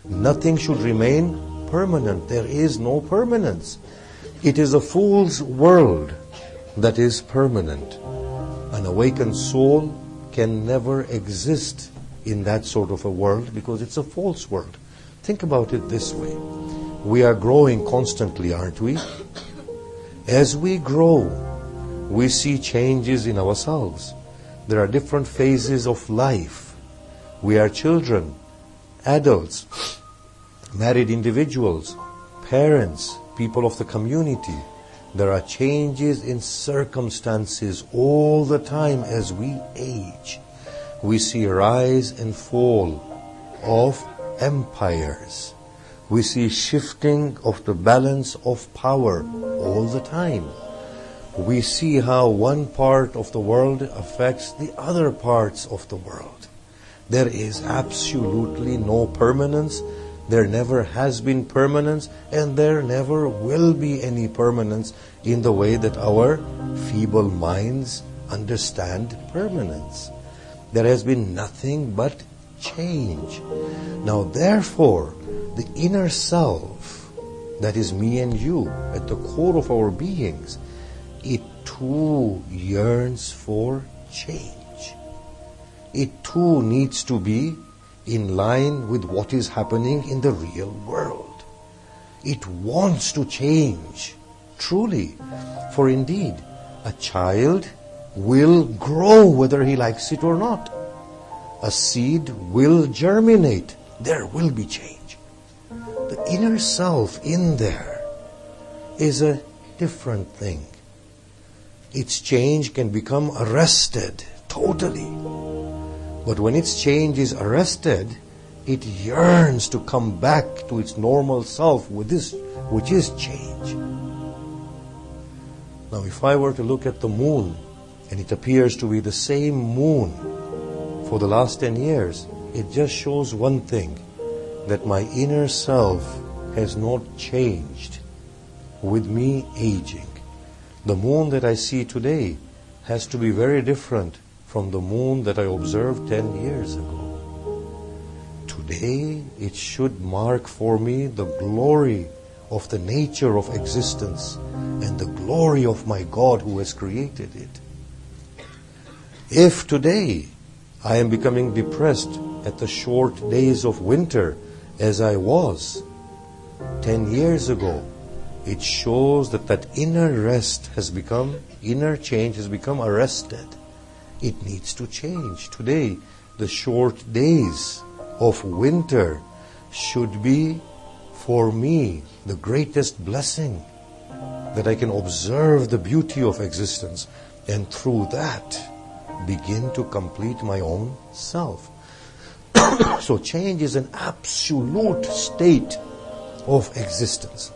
Nothing should remain permanent. There is no permanence. It is a fool's world that is permanent. An awakened soul can never exist in that sort of a world because it's a false world. Think about it this way. We are growing constantly, aren't we? As we grow, we see changes in ourselves. There are different phases of life. We are children, adults, married individuals, parents, people of the community. There are changes in circumstances all the time as we age. We see rise and fall of empires. We see shifting of the balance of power all the time. We see how one part of the world affects the other parts of the world. There is absolutely no permanence. There never has been permanence, and there never will be any permanence in the way that our feeble minds understand permanence. There has been nothing but change. Now, therefore, the inner self, that is me and you, at the core of our beings, it too yearns for change. It too needs to be in line with what is happening in the real world. It wants to change, truly. For indeed, a child will grow whether he likes it or not. A seed will germinate. There will be change. The inner self in there is a different thing. Its change can become arrested totally. But when its change is arrested, it yearns to come back to its normal self with this, which is change. Now, if I were to look at the moon, and it appears to be the same moon for the last 10 years, it just shows one thing, that my inner self has not changed with me aging. The moon that I see today has to be very different from the moon that I observed 10 years ago. Today, it should mark for me the glory of the nature of existence and the glory of my God who has created it. If today I am becoming depressed at the short days of winter as I was 10 years ago, it shows that that inner change has become arrested. It needs to change. Today, the short days of winter should be, for me, the greatest blessing, that I can observe the beauty of existence and through that begin to complete my own self. So change is an absolute state of existence.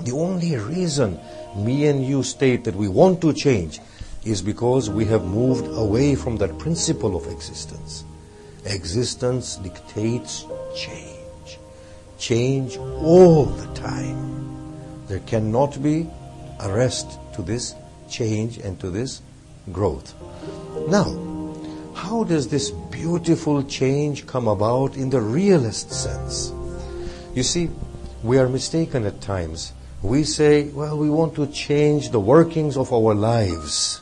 The only reason me and you state that we want to change is because we have moved away from that principle of existence. Existence dictates change. Change all the time. There cannot be arrest to this change and to this growth. Now, how does this beautiful change come about in the realist sense? You see, we are mistaken at times. We say, well, we want to change the workings of our lives.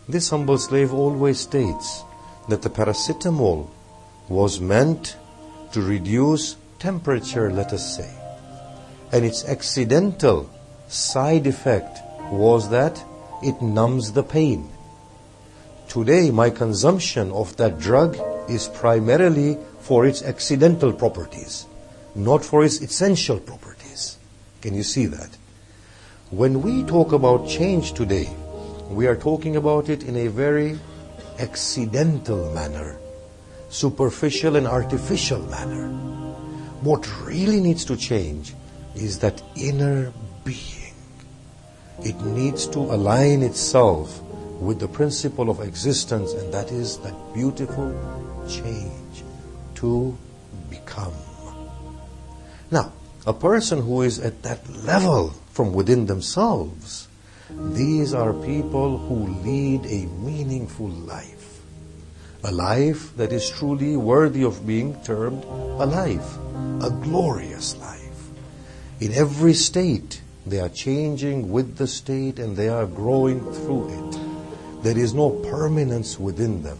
This humble slave always states that the paracetamol was meant to reduce temperature, let us say. And its accidental side effect was that it numbs the pain. Today, my consumption of that drug is primarily for its accidental properties, not for its essential properties. Can you see that? When we talk about change today, we are talking about it in a very accidental manner, superficial and artificial manner. What really needs to change is that inner being. It needs to align itself with the principle of existence, and that is that beautiful change, to become. Now, a person who is at that level from within themselves, these are people who lead a meaningful life, A life that is truly worthy of being termed a life, a glorious life. In every state, they are changing with the state and they are growing through it. There is no permanence within them.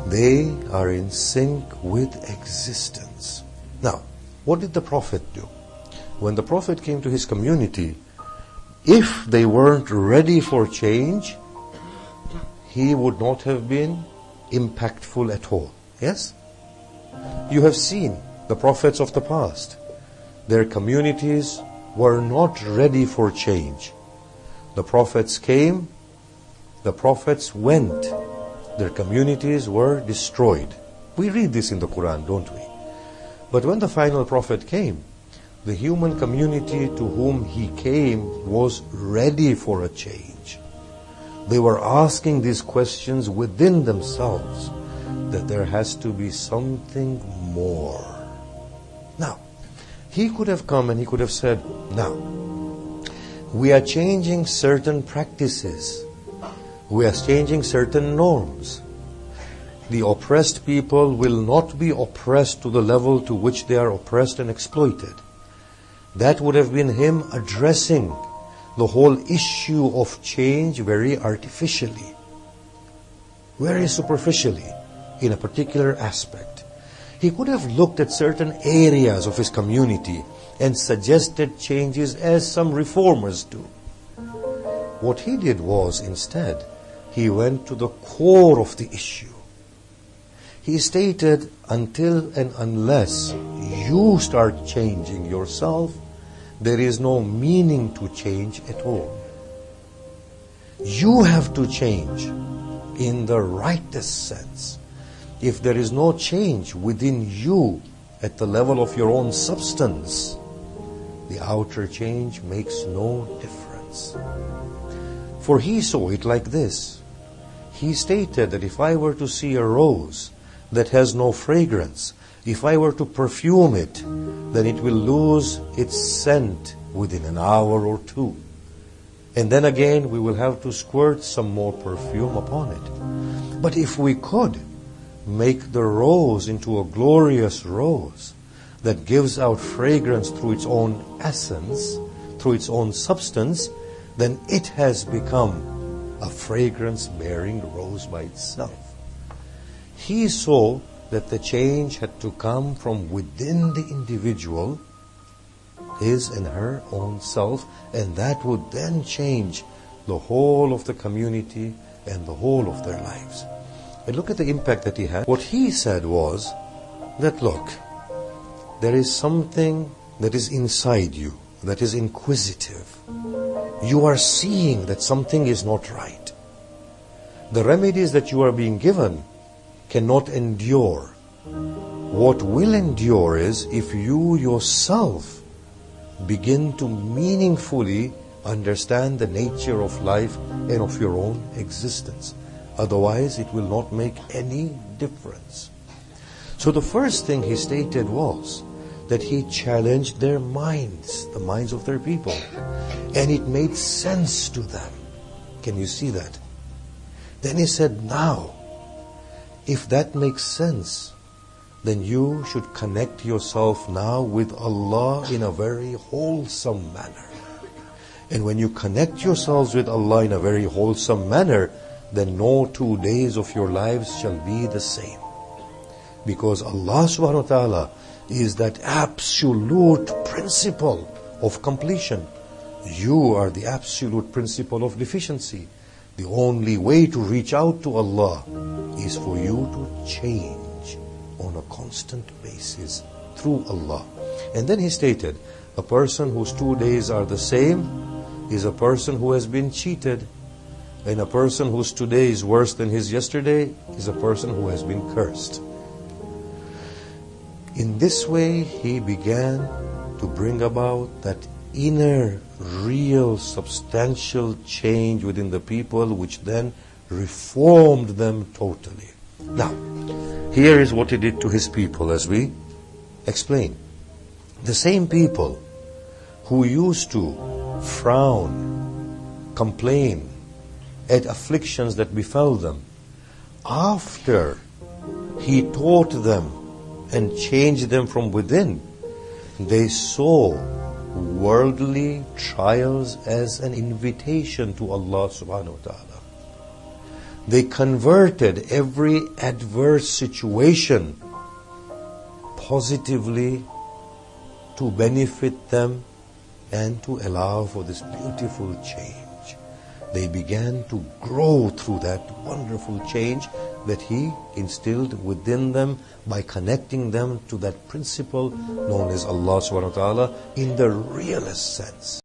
They are in sync with existence. Now, what did the Prophet do? When the Prophet came to his community, if they weren't ready for change, he would not have been impactful at all. Yes? You have seen the prophets of the past. Their communities were not ready for change. The prophets came, the prophets went. Their communities were destroyed. We read this in the Quran, don't we? But when the final prophet came, the human community to whom he came was ready for a change. They were asking these questions within themselves, that there has to be something more. Now, he could have come and he could have said, now, we are changing certain practices. We are changing certain norms. The oppressed people will not be oppressed to the level to which they are oppressed and exploited. That would have been him addressing the whole issue of change very artificially, very superficially, in a particular aspect. He could have looked at certain areas of his community and suggested changes as some reformers do. What he did was, instead, he went to the core of the issue. He stated, until and unless you start changing yourself, there is no meaning to change at all. You have to change in the rightest sense. If there is no change within you at the level of your own substance, the outer change makes no difference. For he saw it like this. He stated that if I were to see a rose that has no fragrance, if I were to perfume it, then it will lose its scent within an hour or two. And then again we will have to squirt some more perfume upon it. But if we could make the rose into a glorious rose that gives out fragrance through its own essence, through its own substance, then it has become a fragrance-bearing rose by itself. He saw that the change had to come from within the individual, his and her own self, and that would then change the whole of the community and the whole of their lives. And look at the impact that he had. What he said was that, look, there is something that is inside you that is inquisitive. You are seeing that something is not right. The remedies that you are being given cannot endure. What will endure is if you yourself begin to meaningfully understand the nature of life and of your own existence. Otherwise, it will not make any difference. So the first thing he stated was that he challenged their minds, the minds of their people, and it made sense to them. Can you see that? Then he said, now, if that makes sense, then you should connect yourself now with Allah in a very wholesome manner. And when you connect yourselves with Allah in a very wholesome manner, then no 2 days of your lives shall be the same. Because Allah subhanahu wa ta'ala is that absolute principle of completion. You are the absolute principle of deficiency. The only way to reach out to Allah is for you to change on a constant basis through Allah. And then he stated, a person whose 2 days are the same is a person who has been cheated. And a person whose today is worse than his yesterday is a person who has been cursed. In this way, he began to bring about that inner, real, substantial change within the people, which then reformed them totally. Now, here is what he did to his people, as we explain. The same people who used to frown, complain at afflictions that befell them, after He taught them and changed them from within, they saw worldly trials as an invitation to Allah subhanahu wa ta'ala. They converted every adverse situation positively to benefit them and to allow for this beautiful change. They began to grow through that wonderful change that He instilled within them by connecting them to that principle known as Allah subhanahu wa ta'ala in the realest sense.